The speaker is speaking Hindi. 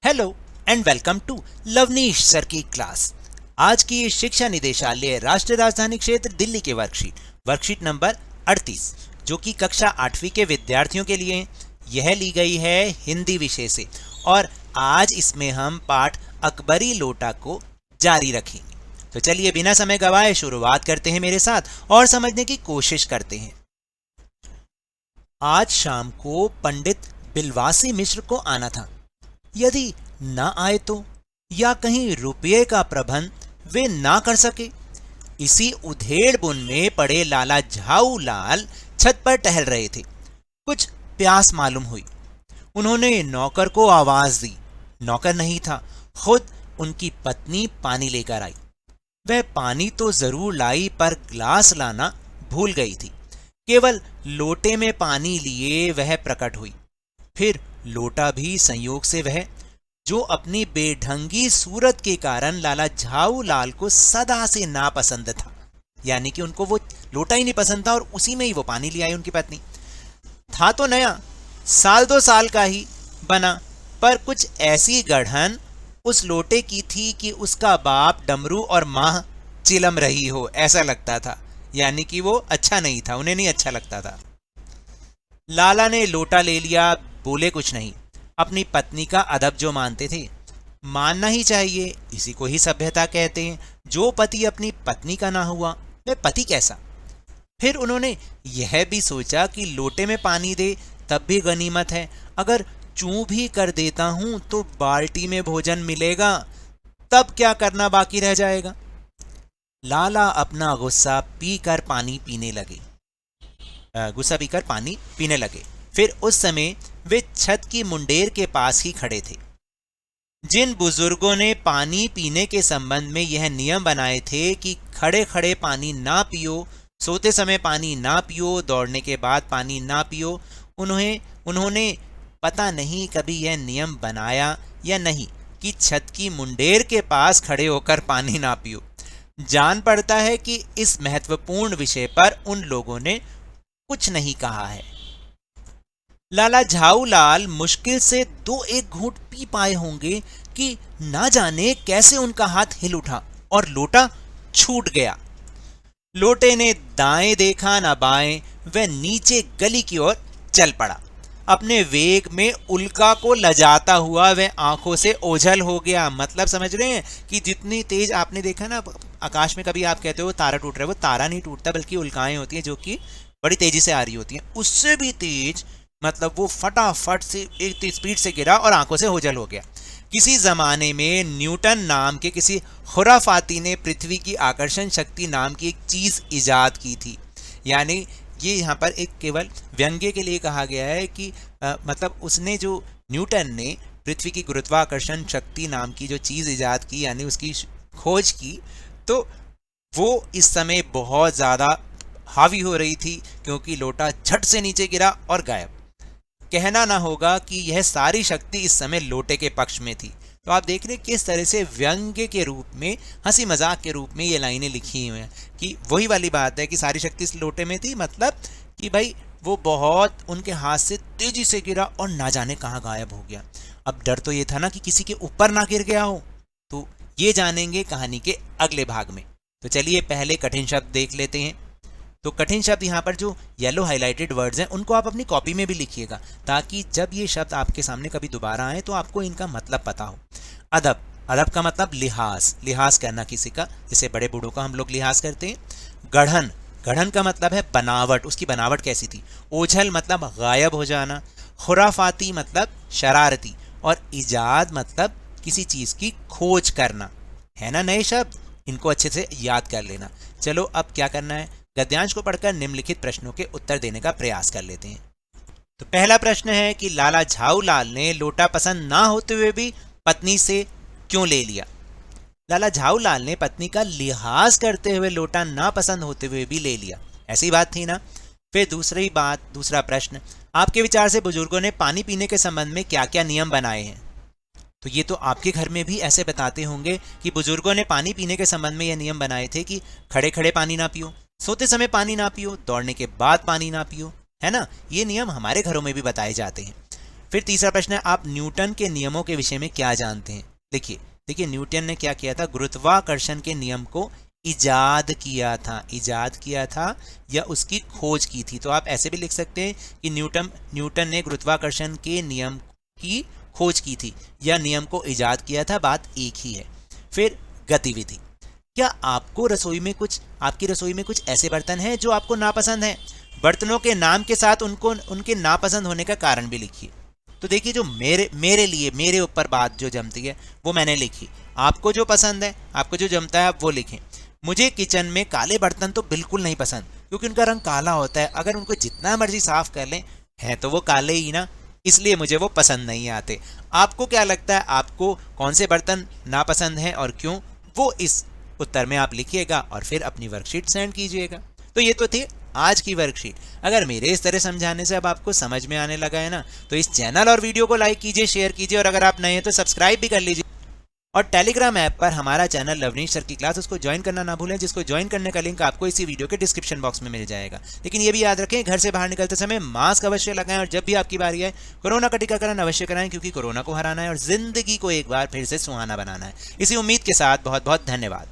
Hello and welcome to Lavnish sir की क्लास। आज की शिक्षा निदेशालय राष्ट्रीय राजधानी क्षेत्र दिल्ली के वर्कशीट नंबर 38 जो कि कक्षा 8वीं के विद्यार्थियों के लिए यह ली गई है हिंदी विषय से। और आज इसमें हम पाठ अकबरी लोटा को जारी रखेंगे। तो चलिए बिना समय गवाए शुरुआत करते हैं मेरे साथ और समझने की कोशिश करते हैं। आज शाम को पंडित बिलवासी मिश्र को आना था। यदि ना आए तो या कहीं रुपये का प्रबंध वे ना कर सके। इसी उधेड़ बुन में पड़े लाला झाऊ लाल छत पर टहल रहे थे। कुछ प्यास मालूम हुई। उन्होंने नौकर को आवाज दी। नौकर नहीं था, खुद उनकी पत्नी पानी लेकर आई। वह पानी तो जरूर लाई पर ग्लास लाना भूल गई थी। केवल लोटे में पानी लिए वह प्रकट हुई। फिर लोटा भी संयोग से वह जो अपनी बेढंगी सूरत के कारण लाला झाऊ लाल को सदा से नापसंद था, यानी कि उनको वो लोटा ही नहीं पसंद था और उसी में ही वो पानी ले आई उनकी पत्नी। था तो नया, साल 2 साल का ही बना, पर कुछ ऐसी गढ़न उस लोटे की थी कि उसका बाप डमरू और माँ चिलम रही हो ऐसा लगता था। यानी कि वो अच्छा नहीं था, उन्हें नहीं अच्छा लगता था। लाला ने लोटा ले लिया, बोले कुछ नहीं। अपनी पत्नी का अदब जो मानते थे, मानना ही चाहिए, इसी को ही सभ्यता कहते हैं। जो पति अपनी पत्नी का ना हुआ वह पति कैसा। फिर उन्होंने यह भी सोचा कि लोटे में पानी दे तब भी गनीमत है, अगर चूं भी कर देता हूं तो बाल्टी में भोजन मिलेगा, तब क्या करना बाकी रह जाएगा। लाला अपना गुस्सा पीकर पानी पीने लगे। फिर उस समय वे छत की मुंडेर के पास ही खड़े थे। जिन बुजुर्गों ने पानी पीने के संबंध में यह नियम बनाए थे कि खड़े खड़े पानी ना पियो, सोते समय पानी ना पियो, दौड़ने के बाद पानी ना पियो, उन्होंने पता नहीं कभी यह नियम बनाया या नहीं कि छत की मुंडेर के पास खड़े होकर पानी ना पियो। जान पड़ता है कि इस महत्वपूर्ण विषय पर उन लोगों ने कुछ नहीं कहा है। लाला झाऊ लाल मुश्किल से 2-1 घूंट पी पाए होंगे कि ना जाने कैसे उनका हाथ हिल उठा और लोटा छूट गया। लोटे ने दाएं देखा ना बाएं, वह नीचे गली की ओर चल पड़ा। अपने वेग में उल्का को लजाता हुआ वह आंखों से ओझल हो गया। मतलब समझ रहे हैं कि जितनी तेज आपने देखा ना आकाश में, कभी आप कहते हो तारा टूट रहा है, वो तारा नहीं टूटता बल्कि उल्काएं होती हैं जो कि बड़ी तेजी से आ रही होती हैं। उससे भी तेज, मतलब वो फटाफट से एक स्पीड से गिरा और आंखों से ओझल हो गया। किसी जमाने में न्यूटन नाम के किसी खुराफाती ने पृथ्वी की आकर्षण शक्ति नाम की एक चीज इजाद की थी। यानी ये यहाँ पर एक केवल व्यंग्य के लिए कहा गया है कि मतलब उसने जो न्यूटन ने पृथ्वी की गुरुत्वाकर्षण शक्ति नाम की जो चीज इजाद की, यानी उसकी खोज की, तो वो इस समय बहुत ज्यादा हावी हो रही थी क्योंकि लोटा झट से नीचे गिरा और गायब। कहना ना होगा कि यह सारी शक्ति इस समय लोटे के पक्ष में थी। तो आप देख रहे हैं किस तरह से व्यंग्य के रूप में, हंसी मजाक के रूप में ये लाइनें लिखी हुई हैं कि वही वाली बात है कि सारी शक्ति इस लोटे में थी, मतलब कि भाई वो बहुत उनके हाथ से तेजी से गिरा और ना जाने कहाँ गायब हो गया। अब डर तो ये था ना कि किसी के ऊपर ना गिर गया हो। तो ये जानेंगे कहानी के अगले भाग में। तो चलिए पहले कठिन शब्द देख लेते हैं। तो कठिन शब्द यहाँ पर जो येलो हाइलाइटेड वर्ड्स हैं उनको आप अपनी कॉपी में भी लिखिएगा, ताकि जब ये शब्द आपके सामने कभी दोबारा आए तो आपको इनका मतलब पता हो। अदब, अदब का मतलब लिहाज करना किसी का, जैसे बड़े बूढ़ों का हम लोग लिहाज करते हैं। गढ़न, गढ़न का मतलब है बनावट, उसकी बनावट कैसी थी। ओझल मतलब गायब हो जाना। खुराफाती मतलब शरारती। और इजाद मतलब किसी चीज की खोज करना। है ना नए शब्द, इनको अच्छे से याद कर लेना। चलो अब क्या करना है, गद्यांश को पढ़कर निम्नलिखित प्रश्नों के उत्तर देने का प्रयास कर लेते हैं। तो पहला प्रश्न है कि लाला झाऊ लाल ने लोटा पसंद ना होते हुए भी पत्नी से क्यों ले लिया। लाला झाऊ लाल ने पत्नी का लिहाज करते हुए लोटा ना पसंद होते हुए भी ले लिया, ऐसी बात थी ना। फिर दूसरा प्रश्न, आपके विचार से बुजुर्गों ने पानी पीने के संबंध में क्या क्या नियम बनाए हैं। तो ये तो आपके घर में भी ऐसे बताते होंगे कि बुजुर्गों ने पानी पीने के संबंध में यह नियम बनाए थे कि खड़े खड़े पानी ना पियो, सोते समय पानी ना पियो, दौड़ने के बाद पानी ना पियो, है ना। ये नियम हमारे घरों में भी बताए जाते हैं। फिर तीसरा प्रश्न है, आप न्यूटन के नियमों के विषय में क्या जानते हैं? देखिए न्यूटन ने क्या किया था, गुरुत्वाकर्षण के नियम को इजाद किया था या उसकी खोज की थी। तो आप ऐसे भी लिख सकते हैं कि न्यूटन ने गुरुत्वाकर्षण के नियम की खोज की थी या नियम को इजाद किया था, बात एक ही है। फिर गतिविधि, क्या आपकी रसोई में कुछ ऐसे बर्तन हैं जो आपको नापसंद हैं? बर्तनों के नाम के साथ उनके नापसंद होने का कारण भी लिखिए। तो देखिए, जो मेरे ऊपर बात जो जमती है वो मैंने लिखी, आपको जो पसंद है, आपको जो जमता है, आप वो लिखें। मुझे किचन में काले बर्तन तो बिल्कुल नहीं पसंद, क्योंकि उनका रंग काला होता है, अगर उनको जितना मर्जी साफ कर लें हैं तो वो काले ही ना, इसलिए मुझे वो पसंद नहीं आते। आपको क्या लगता है, आपको कौन से बर्तन नापसंद हैं और क्यों, वो इस उत्तर में आप लिखिएगा और फिर अपनी वर्कशीट सेंड कीजिएगा। तो ये तो थी आज की वर्कशीट। अगर मेरे इस तरह समझाने से अब आपको समझ में आने लगा है ना, तो इस चैनल और वीडियो को लाइक कीजिए, शेयर कीजिए, और अगर आप नए हैं तो सब्सक्राइब भी कर लीजिए। और टेलीग्राम ऐप पर हमारा चैनल लवनीश सर की क्लास, उसको ज्वाइन करना ना भूलें, जिसको ज्वाइन करने का लिंक आपको इसी वीडियो के डिस्क्रिप्शन बॉक्स में मिल जाएगा। लेकिन ये भी याद रखें, घर से बाहर निकलते समय मास्क अवश्य लगाएं, और जब भी आपकी बारी आए कोरोना का टीकाकरण अवश्य कराएं, क्योंकि कोरोना को हराना है और जिंदगी को एक बार फिर से सुहाना बनाना है। इसी उम्मीद के साथ बहुत बहुत धन्यवाद।